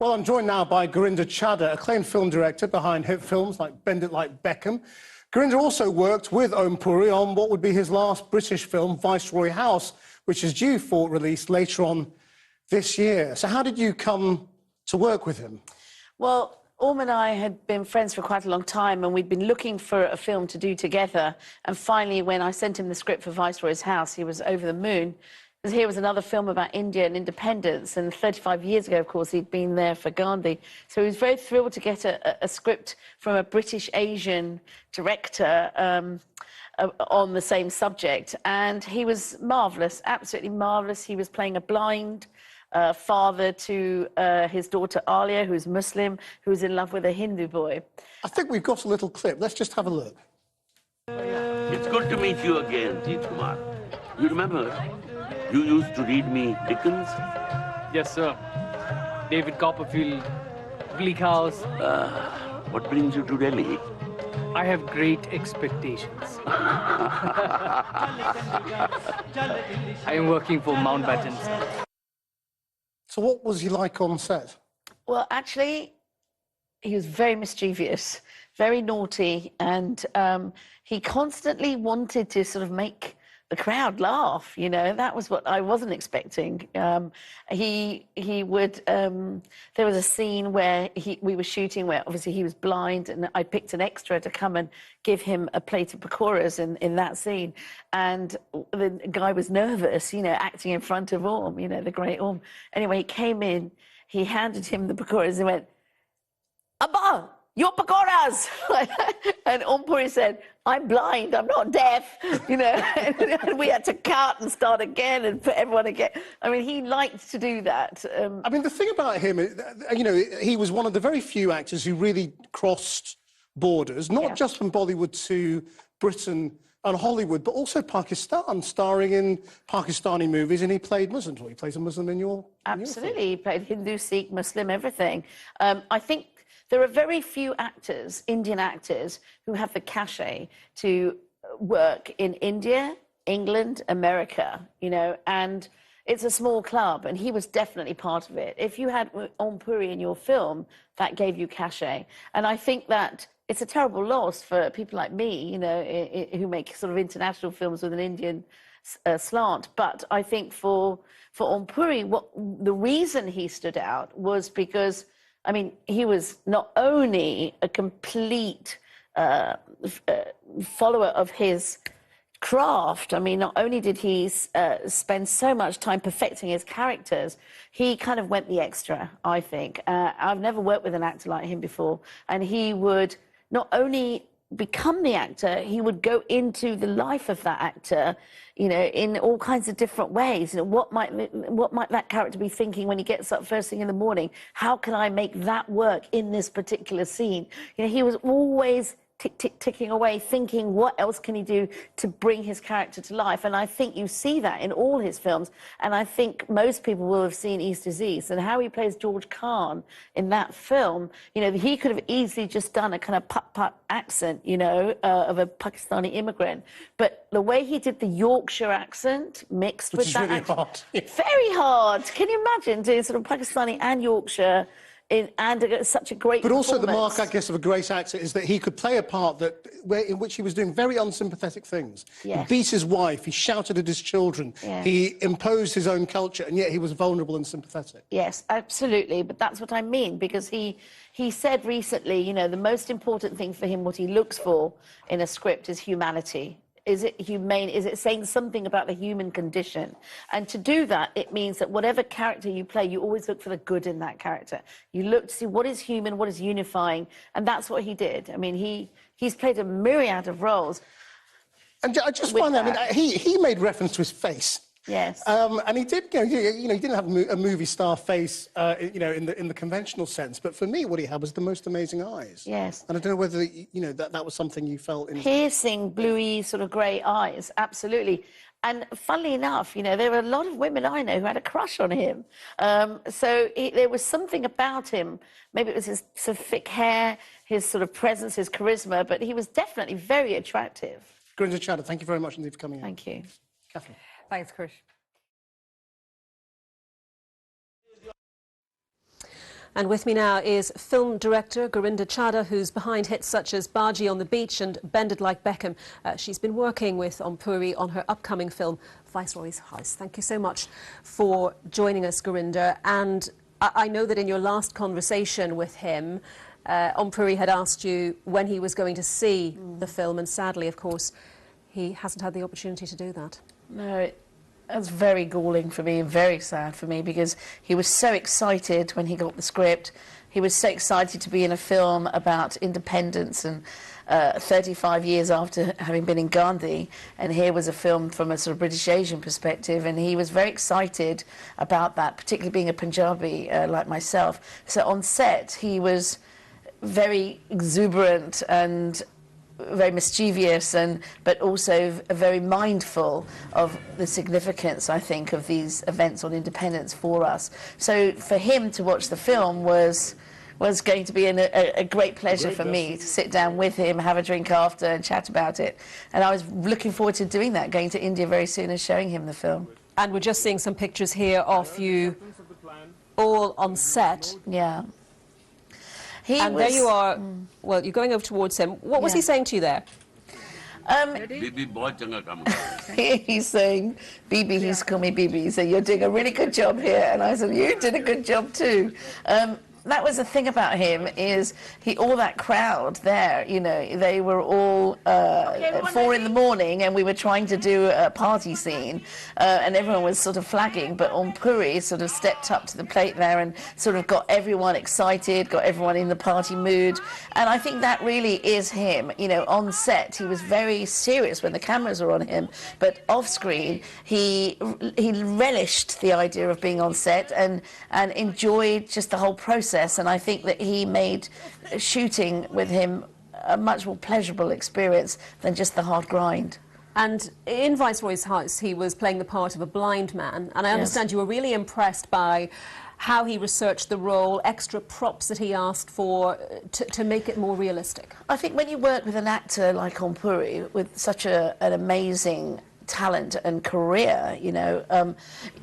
Well, I'm joined now by Gurinder Chadha, acclaimed film director behind hit films like Bend It Like Beckham. Gurinder also worked with Om Puri on what would be his last British film, Viceroy House, which is due for release later on this year. So how did you come to work with him? Well, Om and I had been friends for quite a long time, and we'd been looking for a film to do together. And finally, when I sent him the script for Viceroy's House, he was over the moon. Because here was another film about India and independence, and 35 years ago, of course, he'd been there for Gandhi. So he was very thrilled to get a script from a British Asian director on the same subject. And he was marvellous, absolutely marvellous. He was playing a blind father to his daughter Alia, who's Muslim, who's in love with a Hindu boy. I think we've got a little clip. Let's just have a look. It's good to meet you again, Jeet Kumar. You remember, you used to read me Dickens? Yes, sir. David Copperfield, Bleak House. What brings you to Delhi? I have great expectations. I am working for Mountbatten, sir. So what was he like on set? Well, actually, he was very mischievous, very naughty, and he constantly wanted to sort of make the crowd laugh, you know. That was what I wasn't expecting. He would, there was a scene where we were shooting where obviously he was blind, and I picked an extra to come and give him a plate of pakoras in that scene. And the guy was nervous, you know, acting in front of Om, you know, the great Om. Anyway, he came in, he handed him the pakoras and went, "Abba, your pakoras!" And Om Puri said, "I'm blind, I'm not deaf," you know. And we had to cut and start again and put everyone again. I mean, he liked to do that. I mean, the thing about him, you know, he was one of the very few actors who really crossed borders, not just from Bollywood to Britain and Hollywood, but also Pakistan, starring in Pakistani movies, and he played Muslims. Well, he plays a Muslim in your Absolutely, he played Hindu, Sikh, Muslim, everything. I think there are very few actors, Indian actors, who have the cachet to work in India, England, America, you know, and it's a small club, and he was definitely part of it. If you had Om Puri in your film, that gave you cachet. And I think that it's a terrible loss for people like me, you know, who make sort of international films with an Indian slant. But I think for Om Puri, the reason he stood out was because, I mean, he was not only a complete follower of his craft. I mean, not only did he spend so much time perfecting his characters, he kind of went the extra, I think. I've never worked with an actor like him before, and he would not only become the actor, he would go into the life of that actor, you know, in all kinds of different ways. You know, what might that character be thinking when he gets up first thing in the morning? How can I make that work in this particular scene? You know, he was always ticking away, thinking what else can he do to bring his character to life. And I think you see that in all his films. And I think most people will have seen East is East, and how he plays George Khan in that film. You know, he could have easily just done a kind of putt-putt accent, you know, of a Pakistani immigrant. But the way he did the Yorkshire accent mixed with that accent, hard. Very hard. Can you imagine doing sort of Pakistani and Yorkshire and such a great But also the mark, I guess, of a great actor is that he could play a part in which he was doing very unsympathetic things. Yes. He beat his wife, he shouted at his children, he imposed his own culture, and yet he was vulnerable and sympathetic. Yes, absolutely. But that's what I mean, because he said recently, you know, the most important thing for him, what he looks for in a script is humanity. Is it humane? Is it saying something about the human condition? And to do that, it means that whatever character you play, you always look for the good in that character. You look to see what is human, what is unifying, and that's what he did. I mean, he's played a myriad of roles. And I just find that, I mean, he made reference to his face. Yes. And he did, you know, he didn't have a movie star face, you know, in the conventional sense. But for me, what he had was the most amazing eyes. Yes. And I don't know whether, you know, that was something you felt in... Piercing, bluey, sort of grey eyes, absolutely. And funnily enough, you know, there were a lot of women I know who had a crush on him. So there was something about him. Maybe it was his sort of thick hair, his sort of presence, his charisma, but he was definitely very attractive. Gurinder Chadha, thank you very much indeed for coming in. Thank you. Catherine. Thanks, Krish. And with me now is film director Gurinder Chadha, who's behind hits such as Baji on the Beach and Bend It Like Beckham. She's been working with Om Puri on her upcoming film, Viceroy's House. Thank you so much for joining us, Gurinder. And I know that in your last conversation with him, Om Puri had asked you when he was going to see the film, and sadly, of course, he hasn't had the opportunity to do that. No, that's very galling for me and very sad for me, because he was so excited when he got the script. He was so excited to be in a film about independence and 35 years after having been in Gandhi, and here was a film from a sort of British Asian perspective, and he was very excited about that, particularly being a Punjabi like myself. So on set he was very exuberant and very mischievous, but also very mindful of the significance, I think, of these events on independence for us. So for him to watch the film was going to be a great pleasure for me to sit down with him, have a drink after and chat about it. And I was looking forward to doing that, going to India very soon and showing him the film. And we're just seeing some pictures here of you all on set. Yeah. There you are. Well, you're going over towards him. What was he saying to you there? He's saying, Bibi, he's called me Bibi. He said, you're doing a really good job here. And I said, you did a good job too. That was the thing about him, is all that crowd there, you know, they were all at 4 in the morning, and we were trying to do a party scene, and everyone was sort of flagging, but Om Puri sort of stepped up to the plate there and sort of got everyone excited, got everyone in the party mood. And I think that really is him. You know, on set he was very serious when the cameras were on him, but off screen he relished the idea of being on set and enjoyed just the whole process. And I think that he made shooting with him a much more pleasurable experience than just the hard grind. And in Viceroy's House, he was playing the part of a blind man. And I understand you were really impressed by how he researched the role, extra props that he asked for to make it more realistic. I think when you work with an actor like Om Puri, with such an amazing talent and career, you know,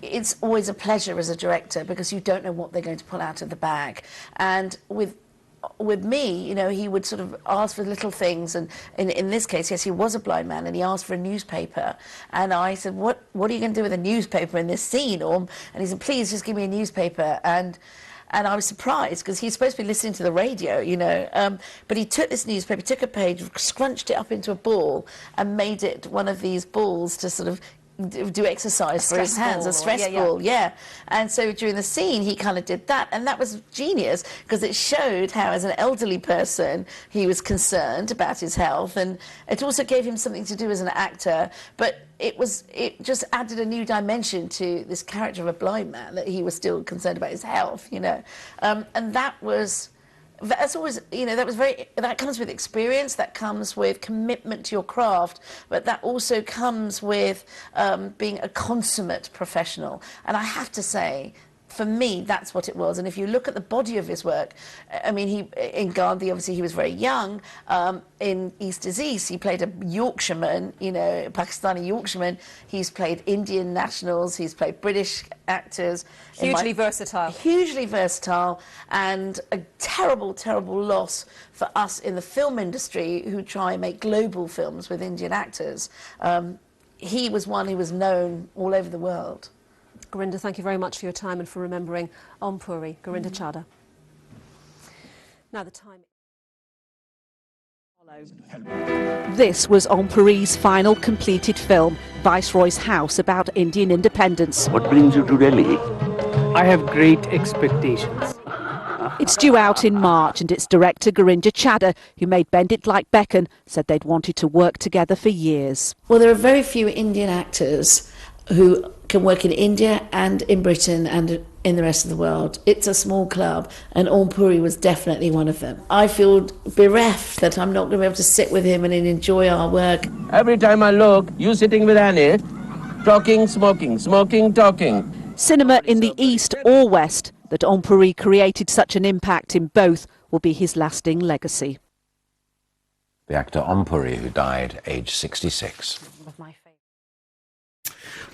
it's always a pleasure as a director, because you don't know what they're going to pull out of the bag. And with me, you know, he would sort of ask for little things, and in this case, yes, he was a blind man, and he asked for a newspaper, and I said, what are you going to do with a newspaper in this scene, Orm? And he said, please just give me a newspaper. And I was surprised, because he's supposed to be listening to the radio, you know. But he took this newspaper, took a page, scrunched it up into a ball, and made it one of these balls to sort of do exercise for his hands, a stress ball, yeah. And so during the scene, he kind of did that, and that was genius, because it showed how, as an elderly person, he was concerned about his health, and it also gave him something to do as an actor. But it just added a new dimension to this character of a blind man, that he was still concerned about his health, you know. And that's always, you know, that comes with experience, that comes with commitment to your craft, but that also comes with being a consummate professional. And I have to say, for me, that's what it was. And if you look at the body of his work, I mean, in Gandhi, obviously, he was very young. In East is East, he played a Yorkshireman, you know, Pakistani Yorkshireman. He's played Indian nationals, he's played British actors. Hugely versatile. Hugely versatile, and a terrible, terrible loss for us in the film industry who try and make global films with Indian actors. He was one who was known all over the world. Gurinder, thank you very much for your time and for remembering Om Puri. Gurinder Chadha. Now the time. This was Om Puri's final completed film, Viceroy's House, about Indian independence. What brings you to Delhi? I have great expectations. It's due out in March, and its director, Gurinder Chadha, who made Bend It Like Beckham, said they'd wanted to work together for years. Well, there are very few Indian actors who can work in India and in Britain and in the rest of the world. It's a small club, and Om Puri was definitely one of them. I feel bereft that I'm not going to be able to sit with him and enjoy our work. Every time I look, you sitting with Annie, talking, smoking, smoking, talking. Cinema in the East or West, that Om Puri created such an impact in both, will be his lasting legacy. The actor Om Puri, who died aged 66.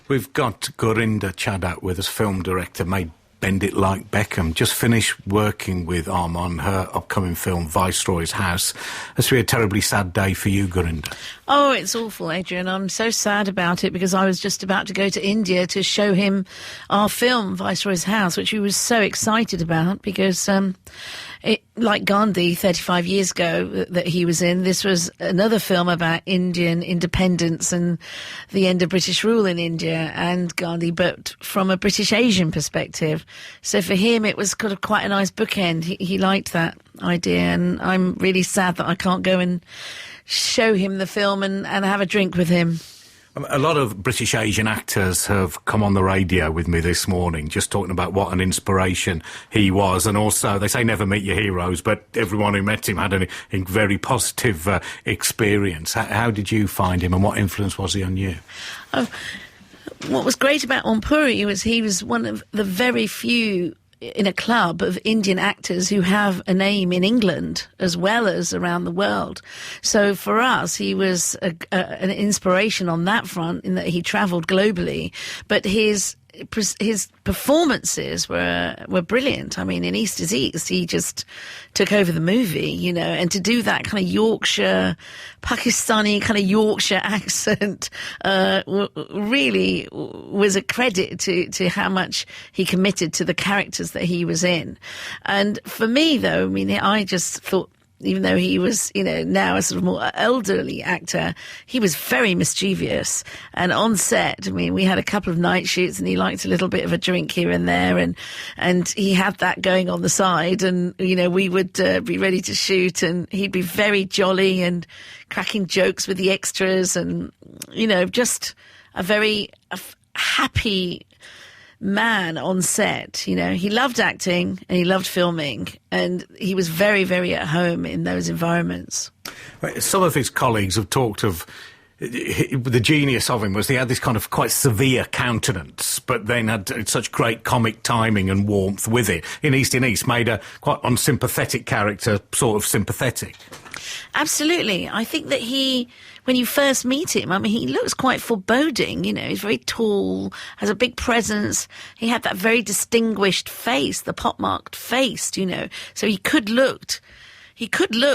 We've got Gurinder Chadha with us, film director, made Bend It Like Beckham. Just finished working with Om on her upcoming film Viceroy's House. It's been a terribly sad day for you, Gurinder. Oh, it's awful, Adrian. I'm so sad about it because I was just about to go to India to show him our film Viceroy's House, which we were so excited about because like Gandhi 35 years ago that he was in, this was another film about Indian independence and the end of British rule in India and Gandhi, but from a British Asian perspective. So for him, it was kind of quite a nice bookend. He liked that idea, and I'm really sad that I can't go and show him the film and have a drink with him. A lot of British Asian actors have come on the radio with me this morning just talking about what an inspiration he was, and also they say never meet your heroes, but everyone who met him had a very positive experience. How did you find him and what influence was he on you? What was great about Om Puri was he was one of the very few in a club of Indian actors who have a name in England as well as around the world. So for us, he was an inspiration on that front in that he travelled globally, but his performances were brilliant. I mean, in East is East, he just took over the movie, you know, and to do that kind of Yorkshire, Pakistani kind of Yorkshire accent really was a credit to how much he committed to the characters that he was in. And for me, though, I mean, I just thought, even though he was, you know, now a sort of more elderly actor, he was very mischievous. And on set, I mean, we had a couple of night shoots and he liked a little bit of a drink here and there. And he had that going on the side. And, you know, we would be ready to shoot and he'd be very jolly and cracking jokes with the extras and, you know, just a very happy man on set. You know, he loved acting and he loved filming, and he was very, very at home in those environments. Some of his colleagues have talked of the genius of him was he had this kind of quite severe countenance, but then had such great comic timing and warmth with it. In East, made a quite unsympathetic character sort of sympathetic. Absolutely. I think that when you first meet him, I mean, he looks quite foreboding, you know, he's very tall, has a big presence. He had that very distinguished face, the pockmarked face, you know, so he could look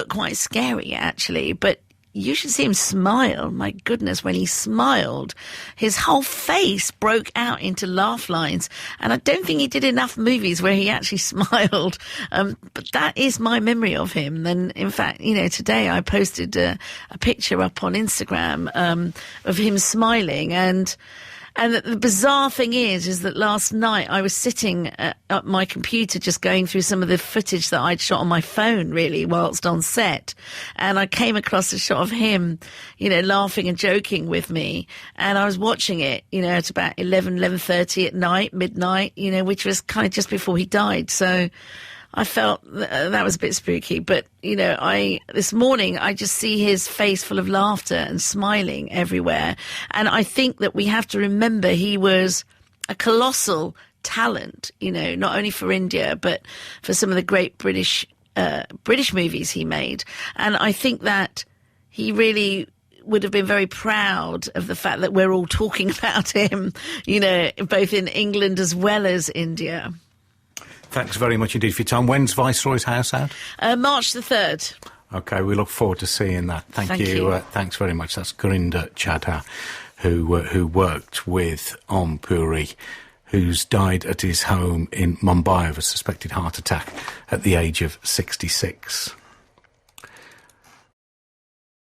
quite scary, actually, but you should see him smile. My goodness, when he smiled, his whole face broke out into laugh lines. And I don't think he did enough movies where he actually smiled. But that is my memory of him. And in fact, you know, today I posted a picture up on Instagram of him smiling. And the bizarre thing is that last night I was sitting at my computer just going through some of the footage that I'd shot on my phone, really, whilst on set. And I came across a shot of him, you know, laughing and joking with me. And I was watching it, you know, at about 11:30 at night, midnight, you know, which was kind of just before he died. So I felt that was a bit spooky, but, you know, this morning I just see his face full of laughter and smiling everywhere. And I think that we have to remember he was a colossal talent, you know, not only for India, but for some of the great British movies he made. And I think that he really would have been very proud of the fact that we're all talking about him, you know, both in England as well as India. Thanks very much indeed for your time. When's Viceroy's House out? March the 3rd. OK, we look forward to seeing that. Thank you. Thanks very much. That's Gurinder Chadha, who worked with Om Puri, who's died at his home in Mumbai of a suspected heart attack at the age of 66.